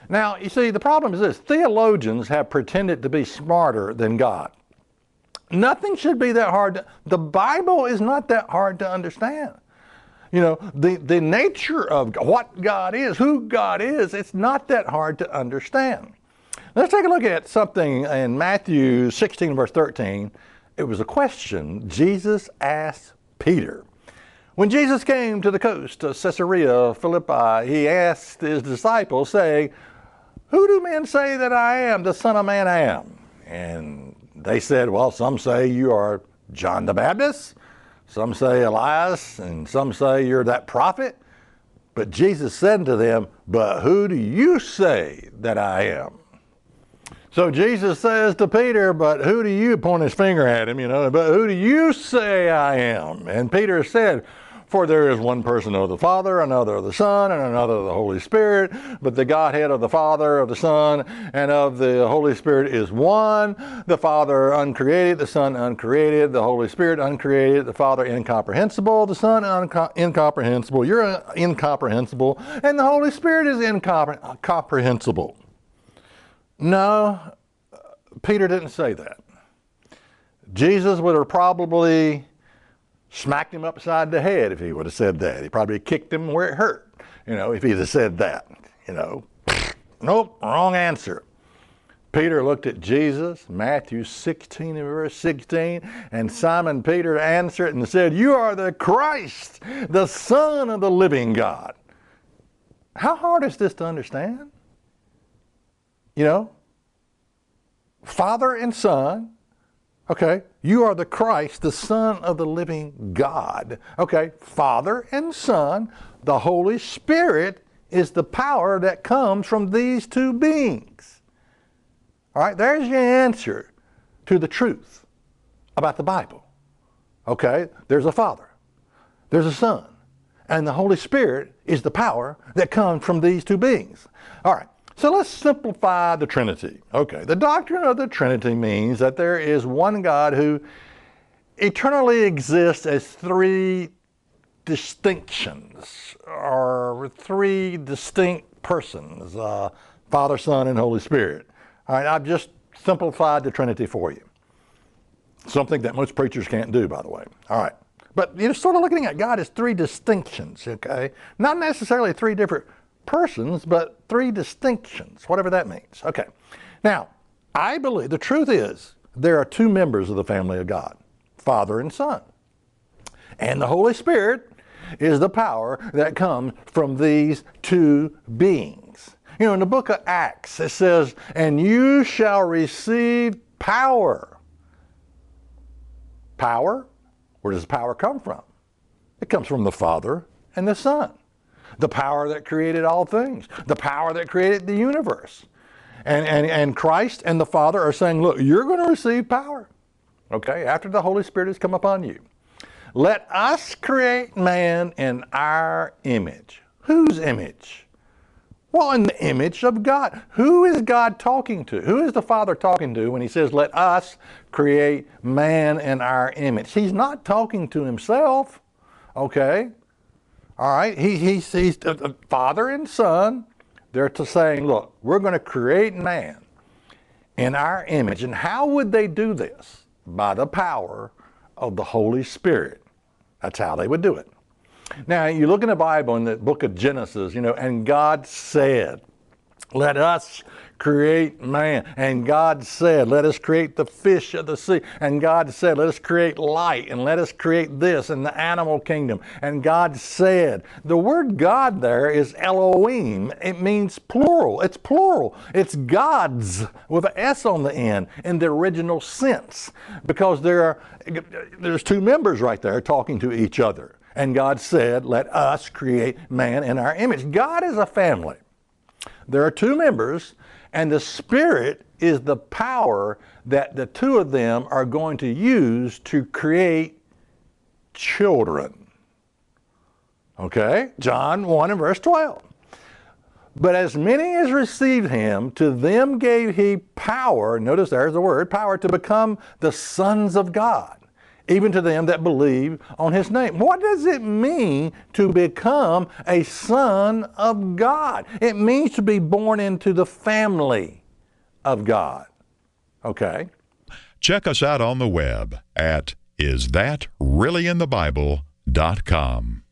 Now, you see, the problem is this. Theologians have pretended to be smarter than God. Nothing should be that hard. The Bible is not that hard to understand. You know, the nature of what God is, who God is, it's not that hard to understand. Let's take a look at something in Matthew 16, verse 13. It was a question Jesus asked Peter. When Jesus came to the coast of Caesarea Philippi, he asked his disciples, saying, "Who do men say that I am, the Son of Man am?" And they said, "Well, some say you are John the Baptist, some say Elias, and some say you're that prophet." But Jesus said to them, "But who do you say that I am?" So Jesus says to Peter, "But who do you," point his finger at him, "but who do you say I am?" And Peter said, "For there is one person of the Father, another of the Son, and another of the Holy Spirit. But the Godhead of the Father, of the Son, and of the Holy Spirit is one. The Father uncreated, the Son uncreated, the Holy Spirit uncreated, the Father incomprehensible, the Son incomprehensible, you're incomprehensible, and the Holy Spirit is incomprehensible." No, Peter didn't say that. Jesus would have probably smacked him upside the head if he would have said that. He probably kicked him where it hurt, if he'd have said that. Nope, wrong answer. Peter looked at Jesus, Matthew 16 and verse 16, and Simon Peter answered and said, "You are the Christ, the Son of the living God." How hard is this to understand? Father and Son. Okay, you are the Christ, the Son of the living God. Okay, Father and Son, the Holy Spirit is the power that comes from these two beings. All right, there's your answer to the truth about the Bible. Okay, there's a Father, there's a Son, and the Holy Spirit is the power that comes from these two beings. All right. So let's simplify the Trinity. Okay, the doctrine of the Trinity means that there is one God who eternally exists as three distinctions, or three distinct persons, Father, Son, and Holy Spirit. All right, I've just simplified the Trinity for you. Something that most preachers can't do, by the way. All right, but you're sort of looking at God as three distinctions, okay? Not necessarily three different persons, but three distinctions, whatever that means. Okay. Now, I believe the truth is there are two members of the family of God, Father and Son. And the Holy Spirit is the power that comes from these two beings. In the book of Acts, it says, "And you shall receive power." Power? Where does power come from? It comes from the Father and the Son. The power that created all things, the power that created the universe. And Christ and the Father are saying, look, you're going to receive power, okay, after the Holy Spirit has come upon you. Let us create man in our image. Whose image? Well, in the image of God. Who is God talking to? Who is the Father talking to when he says, let us create man in our image? He's not talking to himself, okay? All right, he's Father and Son. They're saying, look, we're going to create man in our image. And how would they do this? By the power of the Holy Spirit. That's how they would do it. Now, you look in the Bible in the book of Genesis, and God said, let us create man. And God said, let us create the fish of the sea. And God said, let us create light, and let us create this in the animal kingdom. And God said, the word God there is Elohim. It means plural. It's plural. It's gods with an S on the end in the original sense, because there's two members right there talking to each other. And God said, let us create man in our image. God is a family. There are two members, and the Spirit is the power that the two of them are going to use to create children. Okay? John 1 and verse 12. But as many as received him, to them gave he power, notice there's the word, power, to become the sons of God, even to them that believe on his name. What does it mean to become a son of God? It means to be born into the family of God. Okay? Check us out on the web at isthatreallyinthebible.com.